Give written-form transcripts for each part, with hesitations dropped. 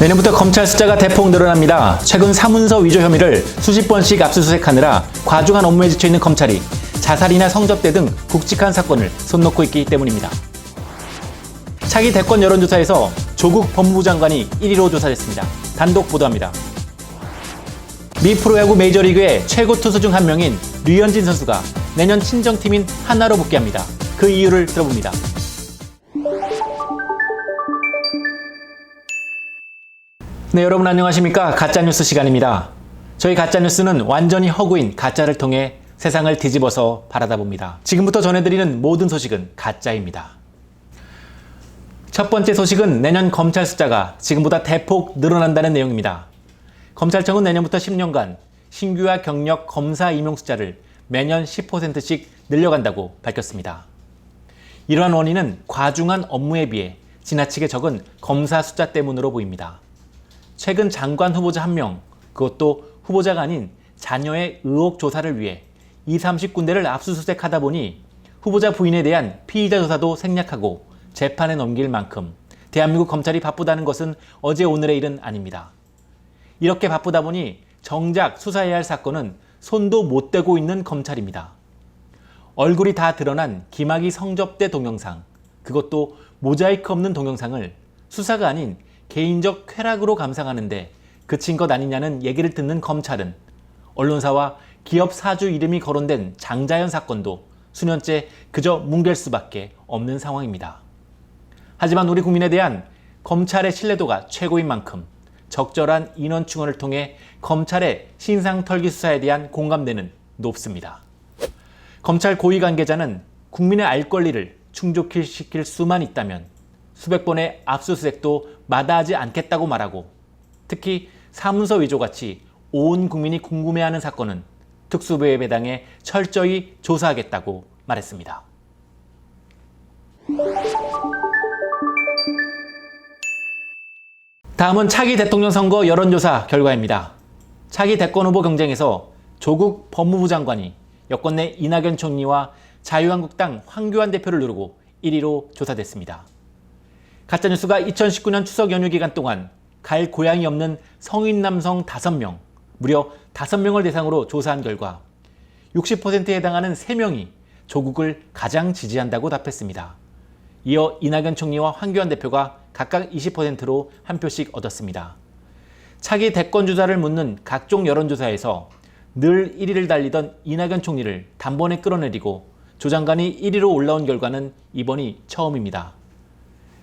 내년부터 검찰 숫자가 대폭 늘어납니다. 최근 사문서 위조 혐의를 수십 번씩 압수수색하느라 과중한 업무에 지쳐있는 검찰이 자살이나 성접대 등 굵직한 사건을 손 놓고 있기 때문입니다. 차기 대권 여론조사에서 조국 법무부 장관이 1위로 조사됐습니다. 단독 보도합니다. 미 프로야구 메이저리그의 최고 투수 중 한 명인 류현진 선수가 내년 친정팀인 하나로 복귀합니다. 그 이유를 들어봅니다. 네, 여러분 안녕하십니까? 가짜뉴스 시간입니다. 저희 가짜뉴스는 완전히 허구인 가짜를 통해 세상을 뒤집어서 바라다봅니다. 지금부터 전해드리는 모든 소식은 가짜입니다. 첫 번째 소식은 내년 검찰 숫자가 지금보다 대폭 늘어난다는 내용입니다. 검찰청은 내년부터 10년간 신규와 경력 검사 임용 숫자를 매년 10%씩 늘려간다고 밝혔습니다. 이러한 원인은 과중한 업무에 비해 지나치게 적은 검사 숫자 때문으로 보입니다. 최근 장관 후보자 1명, 그것도 후보자가 아닌 자녀의 의혹 조사를 위해 20, 30군데를 압수수색하다 보니 후보자 부인에 대한 피의자 조사도 생략하고 재판에 넘길 만큼 대한민국 검찰이 바쁘다는 것은 어제 오늘의 일은 아닙니다. 이렇게 바쁘다 보니 정작 수사해야 할 사건은 손도 못 대고 있는 검찰입니다. 얼굴이 다 드러난 김학의 성접대 동영상, 그것도 모자이크 없는 동영상을 수사가 아닌 개인적 쾌락으로 감상하는데 그친 것 아니냐는 얘기를 듣는 검찰은 언론사와 기업 사주 이름이 거론된 장자연 사건도 수년째 그저 뭉갤 수밖에 없는 상황입니다. 하지만 우리 국민에 대한 검찰의 신뢰도가 최고인 만큼 적절한 인원 충원을 통해 검찰의 신상털기 수사에 대한 공감대는 높습니다. 검찰 고위 관계자는 국민의 알 권리를 충족시킬 수만 있다면 수백 번의 압수수색도 마다하지 않겠다고 말하고 특히 사문서 위조같이 온 국민이 궁금해하는 사건은 특수부에 배당해 철저히 조사하겠다고 말했습니다. 다음은 차기 대통령 선거 여론조사 결과입니다. 차기 대권 후보 경쟁에서 조국 법무부 장관이 여권 내 이낙연 총리와 자유한국당 황교안 대표를 누르고 1위로 조사됐습니다. 가짜뉴스가 2019년 추석 연휴 기간 동안 갈 고향이 없는 성인 남성 5명, 무려 5명을 대상으로 조사한 결과 60%에 해당하는 3명이 조국을 가장 지지한다고 답했습니다. 이어 이낙연 총리와 황교안 대표가 각각 20%로 한 표씩 얻었습니다. 차기 대권 주자를 묻는 각종 여론조사에서 늘 1위를 달리던 이낙연 총리를 단번에 끌어내리고 조 장관이 1위로 올라온 결과는 이번이 처음입니다.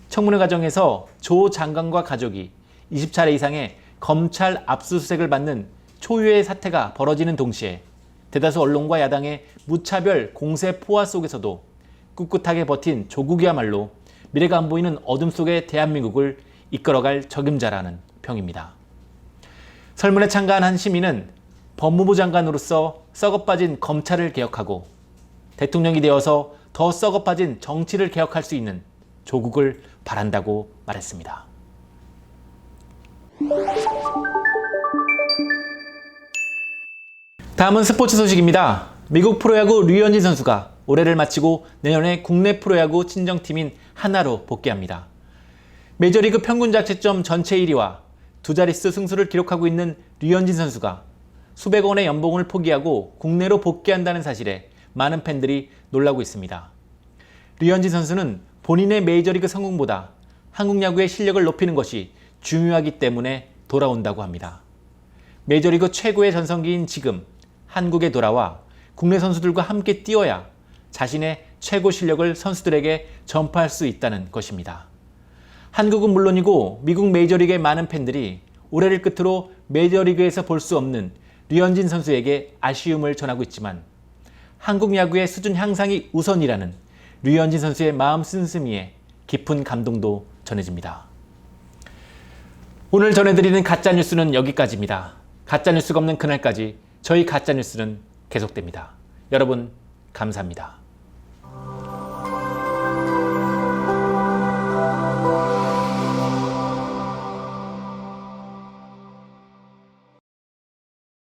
청문회 과정에서 조 장관과 가족이 20차례 이상의 검찰 압수수색을 받는 초유의 사태가 벌어지는 동시에 대다수 언론과 야당의 무차별 공세 포화 속에서도 꿋꿋하게 버틴 조국이야말로 미래가 안 보이는 어둠 속의 대한민국을 이끌어갈 적임자라는 평입니다. 설문에 참가한 한 시민은 법무부 장관으로서 썩어빠진 검찰을 개혁하고 대통령이 되어서 더 썩어빠진 정치를 개혁할 수 있는 조국을 바란다고 말했습니다. 다음은 스포츠 소식입니다. 미국 프로야구 류현진 선수가 올해를 마치고 내년에 국내 프로야구 친정팀인 하나로 복귀합니다. 메이저리그 평균 자책점 전체 1위와 두 자릿수 승수를 기록하고 있는 류현진 선수가 수백 원의 연봉을 포기하고 국내로 복귀한다는 사실에 많은 팬들이 놀라고 있습니다. 류현진 선수는 본인의 메이저리그 성공보다 한국 야구의 실력을 높이는 것이 중요하기 때문에 돌아온다고 합니다. 메이저리그 최고의 전성기인 지금 한국에 돌아와 국내 선수들과 함께 뛰어야 자신의 최고 실력을 선수들에게 전파할 수 있다는 것입니다. 한국은 물론이고 미국 메이저리그의 많은 팬들이 올해를 끝으로 메이저리그에서 볼 수 없는 류현진 선수에게 아쉬움을 전하고 있지만 한국 야구의 수준 향상이 우선이라는 류현진 선수의 마음 씀씀이에 깊은 감동도 전해집니다. 오늘 전해드리는 가짜뉴스는 여기까지입니다. 가짜뉴스가 없는 그날까지 저희 가짜뉴스는 계속됩니다. 여러분 감사합니다.